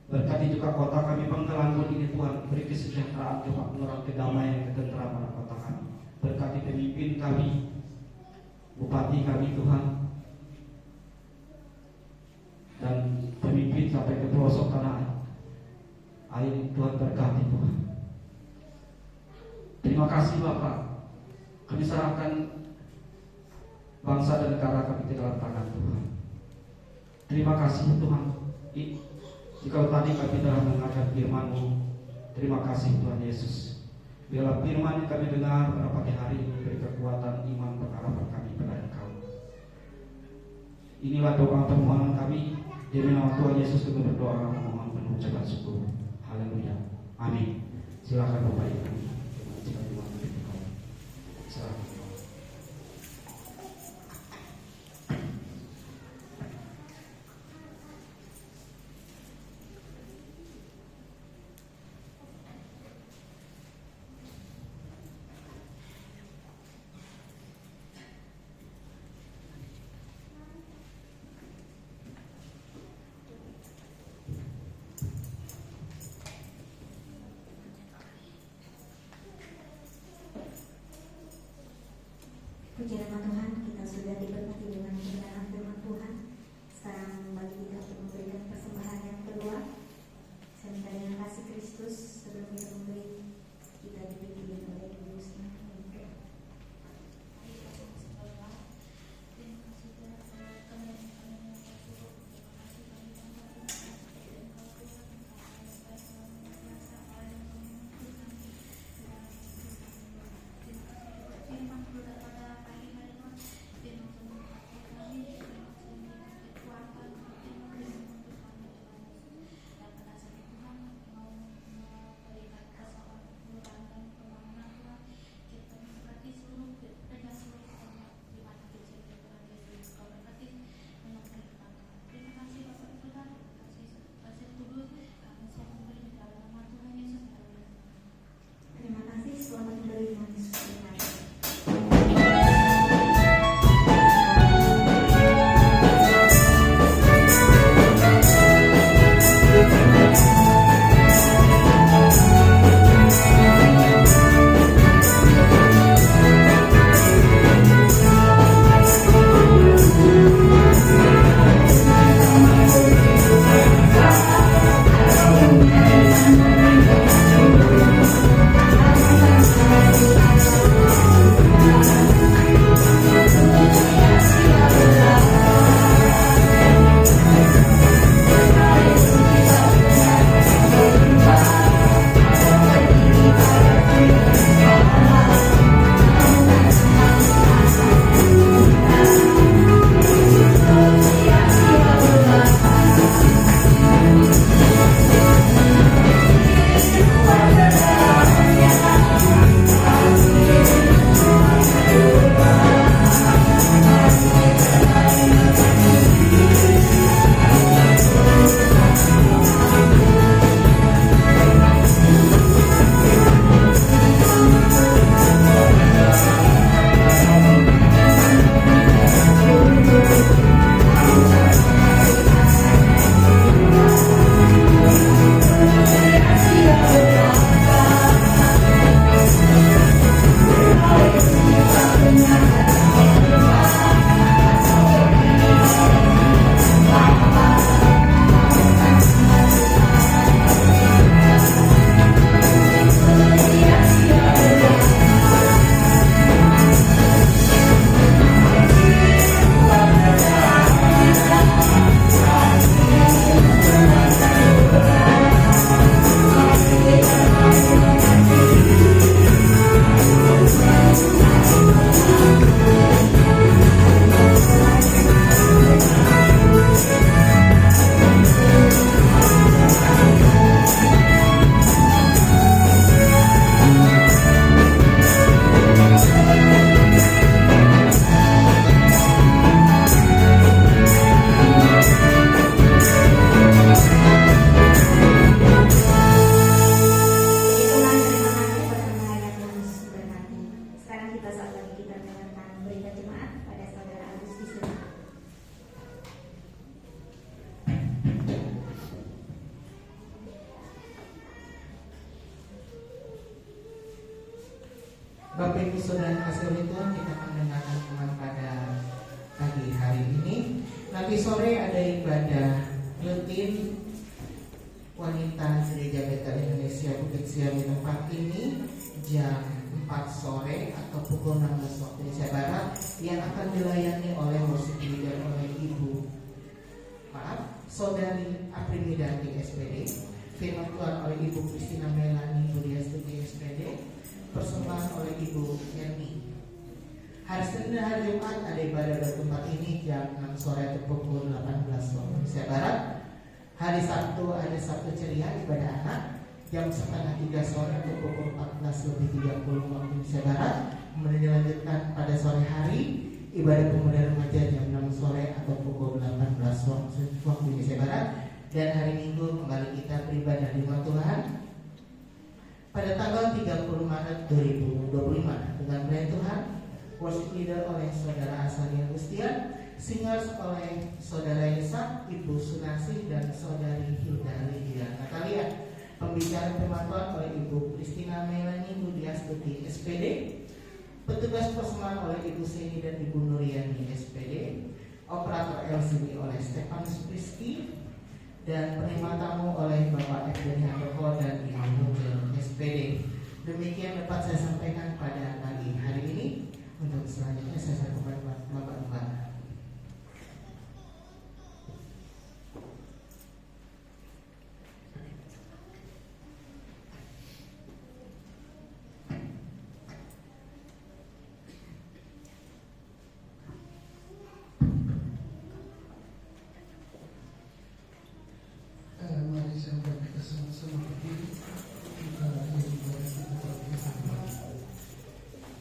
[SPEAKER 2] Berkati juga kota kami Bangkalan ini Tuhan. Beri kesejahteraan, kemakmuran, kedamaian, ketenteraman pada kota kami. Berkati pemimpin kami bupati kami Tuhan, dan pemimpin sampai ke pelosok tanah air Tuhan berkati Tuhan. Terima kasih Bapak, kami serahkan bangsa dan negara kami di dalam tangan Tuhan. Terima kasih Tuhan, jika tadi kami telah mendengarkan firman-Mu, terima kasih Tuhan Yesus. Biarlah firman yang kami dengar pada pagi hari ini beri kekuatan iman pengharapan kami pada Engkau. Inilah doa permohonan kami, demi nama Tuhan Yesus kami berdoa memohon penuh ucapan syukur. Haleluya. Amin. Silakan Bapak Ibu. Jika Tuhan berkata, silakan.
[SPEAKER 1] Puji nama Tuhan, kita sudah diberkati dengan kebenaran firman Tuhan. Sekarang bagi kita untuk memberikan persembahan yang kedua, saya minta dengan kasih Kristus sebelum kita memberi, kita dipimpin oleh Kudusnya.
[SPEAKER 3] Bapak Ibu Saudara kasih Tuhan, kita akan mendengarkan firman pada Nanti sore ada ibadah rutin wanita Gereja Betel Indonesia Bukit Siam di tempat ini jam 4 sore atau pukul 16 waktu Indonesia Barat yang akan dilayani oleh worship leader oleh Saudari Aprimidati SPD, firman Tuhan oleh Ibu Christina Melani Budiastuti SPD, persembahan oleh Ibu Yerni. Hari Senin dan hari Jumat ada ibadah di tempat ini jam 6 sore atau pukul 18 waktu Indonesia Barat. Hari Sabtu ada Sabtu ceria ibadah anak jam 2:30 sore atau pukul 14:30 waktu Indonesia Barat. Kemudian dilanjutkan pada sore hari ibadah pemuda remaja jam 6 sore atau pukul 18 waktu Indonesia Barat. Dan hari Minggu kembali kita beribadah di rumah Tuhan pada tanggal 30 Maret 2025 dengan pelayan Tuhan, worship leader oleh Saudara Asani Agustian, singers oleh Saudara Yesak, Ibu Sunasi dan Saudari Hilda Lydia Natalia, pembicara firman Tuhan oleh Ibu Christina Melani Budiastuti SPD, petugas persembahan oleh Ibu Seni dan Ibu Nuriani SPD, operator LCD oleh Stefanus Priski, dan penerima tamu oleh Bapak Edwin Handoko dan Ibu Nuril SPD. Demikian dapat saya sampaikan pada pagi hari ini. Untuk selanjutnya saya sampaikan Bapak.
[SPEAKER 4] Mari sahabat kita sama-sama berdiri.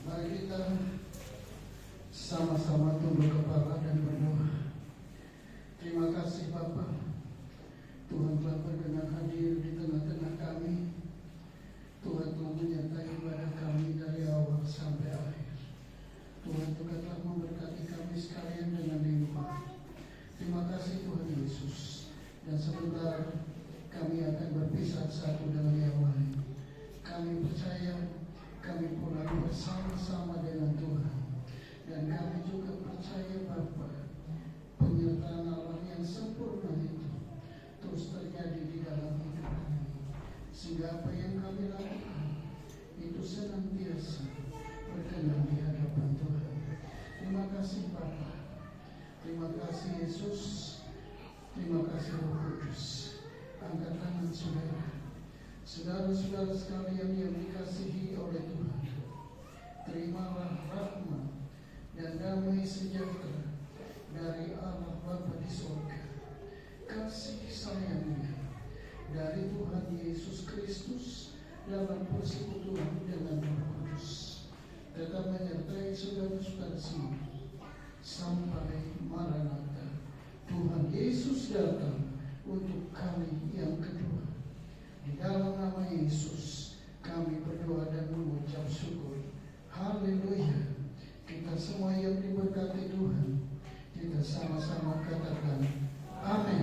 [SPEAKER 4] Mari kita sama-sama tunduk kepala dan berdoa. Terima kasih Bapa, Tuhan telah berkenan hadir di tengah-tengah kami. Tuhan telah menyertai ibadah kami dari awal sampai akhir. Tuhan juga telah memberkati kami sekalian dengan limpah. Terima kasih Tuhan Yesus. Dan sebentar kami akan berpisah satu dengan yang lain. Kami percaya kami pulang bersama-sama dengan Tuhan. Dan kami juga percaya Bapa, penyertaan Allah yang sempurna itu terus terjadi di dalam hidup kami. Sehingga apa yang kami lakukan itu senantiasa berkenan di hadapan Tuhan. Terima kasih Bapa. Terima kasih Yesus. Terima kasih Roh Kudus. Angkat tangan saudara. Saudara-saudara sekalian yang dikasihi oleh Tuhan, terimalah rahmat dan damai sejahtera dari Allah Bapa di surga, kasih sayangnya dari Tuhan Yesus Kristus dalam persekutuan dengan Roh Kudus tetap menyertai saudara-saudara semua sampai Maranatha. Tuhan Yesus datang untuk kali yang kedua. Di dalam nama Yesus kami berdoa dan mengucap syukur. Haleluya. Kita semua yang diberkati Tuhan, kita sama-sama katakan amin.